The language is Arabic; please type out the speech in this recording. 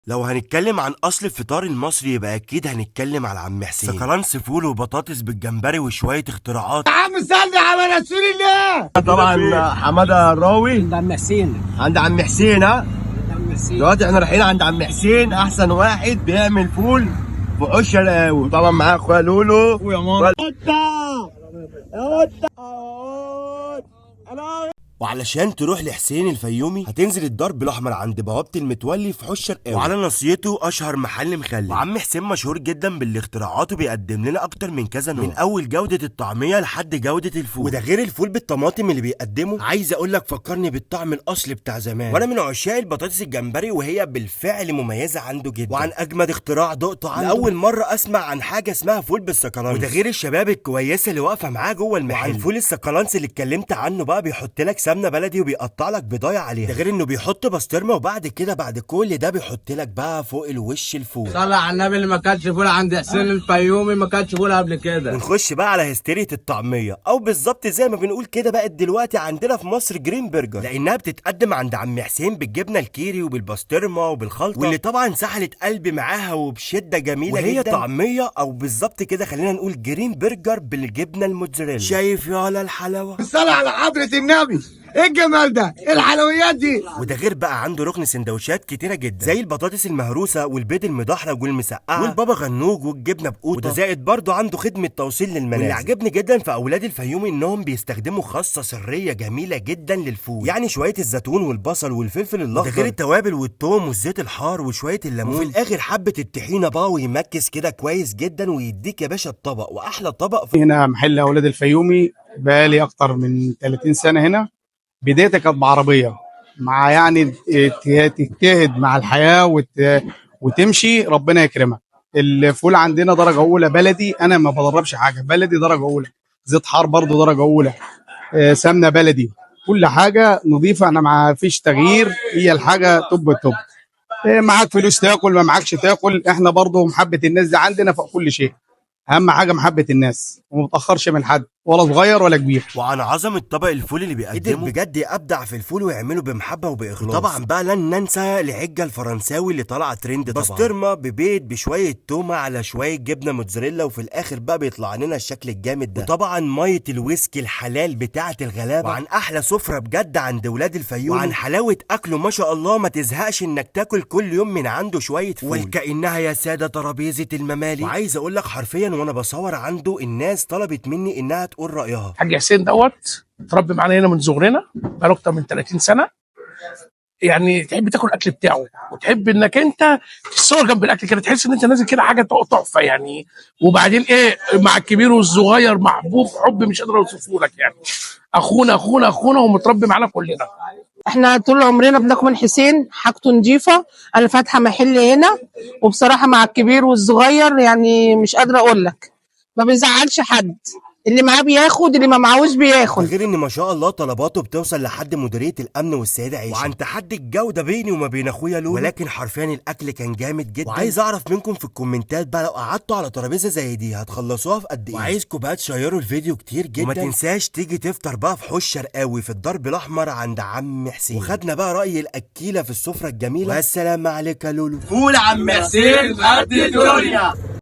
لو هنتكلم عن اصل الفطار المصري يبقى اكيد هنتكلم على عم حسين. سكالانس فول وبطاطس بالجمبري وشويه اختراعات. يا عم صلي على رسول الله. طبعا حماده الراوي عند عم حسين. عند عم حسين. عند عم حسين. دلوقتي احنا رايحين عند عم حسين، احسن واحد بيعمل فول في عش القهوه. طبعا معاه اخويا لولو ويا ماما. وعلشان تروح لحسين الفيومي هتنزل الدرب الاحمر عند بوابه المتولي في حشه القهوه، وعلى ناصيته اشهر محل مخلل. وعم حسين مشهور جدا بالاختراعات وبيقدم لنا اكتر من كذا نوع، من اول جوده الطعميه لحد جوده الفول. وده غير الفول بالطماطم اللي بيقدمه، عايز اقول لك فكرني بالطعم الاصلي بتاع زمان. وانا من عشاق البطاطس الجمبري وهي بالفعل مميزه عنده جدا. وعن اجمد اختراع دقته عنده، لاول مره اسمع عن حاجه اسمها فول بالسكالانس. وده غير الشباب الكويسه اللي واقفه معاه جوه المحل. وعن فول السكالانس اللي اتكلمت عنه بقى، بيحط لك سمنه بلدي وبيقطع لك بضايه عليها. ده غير انه بيحط بسطرمه، وبعد كده بعد كل ده بيحط لك بقى فوق الوش الفول. صلى على النبي، اللي ما كانش فول عند حسين الفيومي ما كانش فول قبل كده. ونخش بقى على هستيرية الطعميه، او بالظبط زي ما بنقول كده بقت دلوقتي عندنا في مصر جرين برجر، لانها بتتقدم عند عم حسين بالجبنه الكيري وبالبسطرمه وبالخلطه، واللي طبعا سحلت قلبي معاها وبشده جميله وهي جدا. طعميه او بالظبط كده خلينا نقول جرين برجر بالجبنه الموتزاريلا. شايف يالا الحلاوه؟ صلي على حضرة النبي. ايه الجمال ده؟ ايه الحلويات دي؟ وده غير بقى عنده ركن سندوتشات كتيره جدا، زي البطاطس المهروسه والبيض المدحرج والمسقعه والبابا غنوج والجبنه بقوطه. وده زائد برضه عنده خدمه توصيل للمنازل. واللي عجبني جدا في اولاد الفيومي انهم بيستخدموا خاصه سريه جميله جدا للفول، يعني شويه الزيتون والبصل والفلفل الاخضر، ده غير التوابل والثوم والزيت الحار وشويه الليمون، وفي الاخر حبه الطحينه بقى، ويمكس كده كويس جدا ويديك يا باشا الطبق، واحلى طبق هنا محل اولاد الفيومي بقالي اكتر من 30 سنه هنا. بدايتي كانت بعربيه، مع يعني تجتهد مع الحياه وتمشي ربنا يكرمك. الفول عندنا درجه اولى بلدي، انا ما بدربش حاجه، بلدي درجه اولى، زيت حار برضو درجه اولى، سمنه بلدي، كل حاجه نظيفه، انا ما فيش تغيير، هي الحاجه توب التوب. معاك فلوس تاكل، ما معاكش تاكل، احنا برضو محبه الناس دي عندنا فوق كل شيء. اهم حاجه محبه الناس، وما بتاخرش من حد ولا صغير ولا كبير. وعن عظمه طبق الفول اللي بيقدمه، بجد يبدع في الفول ويعمله بمحبه وباخلاص. طبعا بقى لن ننسى العجه الفرنساوي اللي طالعه ترند، طبعا بسطرمه ببيض بشويه تومه على شويه جبنه موتزاريلا، وفي الاخر بقى بيطلع لنا الشكل الجامد ده. وطبعا ميه الويسكي الحلال بتاعه الغلابه. وعن احلى سفره بجد عند ولاد الفيوم، وعن حلاوه اكله ما شاء الله، ما تزهقش انك تاكل كل يوم من عنده شويه فول. وكانها يا ساده ترابيزه الممالي. وعايز اقول لك حرفيا وانا بصور عنده الناس طلبت مني انها تقول رايها. حاج حسين اتربى معانا هنا من صغرنا، بقاله اكتر من 30 سنه. يعني تحب تاكل الاكل بتاعه، وتحب انك انت تتصور جنب الاكل كده، تحس ان انت نازل كده حاجه تحفه يعني. وبعدين ايه، مع الكبير والصغير محبوب حب مش قادر اوصفه لك يعني. اخونا اخونا اخونا، ومتربي معانا كلنا. احنا طول عمرنا بناكل من حسين، حاجته نضيفه. انا فاتحه محل هنا، وبصراحه مع الكبير والصغير يعني مش قادره اقول لك، ما بيزعلش حد، اللي معاه بياخد، اللي ما معهوش بياخد. غير ان ما شاء الله طلباته بتوصل لحد مديريه الامن والسيده عيشه. وعن تحدي الجوده بيني وما بين اخويا لولو، ولكن حرفيا الاكل كان جامد جدا. وعايز اعرف منكم في الكومنتات بقى، لو قعدتوا على ترابيزه زي دي هتخلصوها في قد ايه؟ وعايزكم بقى تشيروا الفيديو كتير جدا، وما تنساش تيجي تفطر بقى في حوش شرقاوي في الدرب الاحمر عند عم حسين. وخدنا بقى راي الاكيله في السفره الجميله. والسلام عليك يا لولو. فول عم حسين قد الدنيا.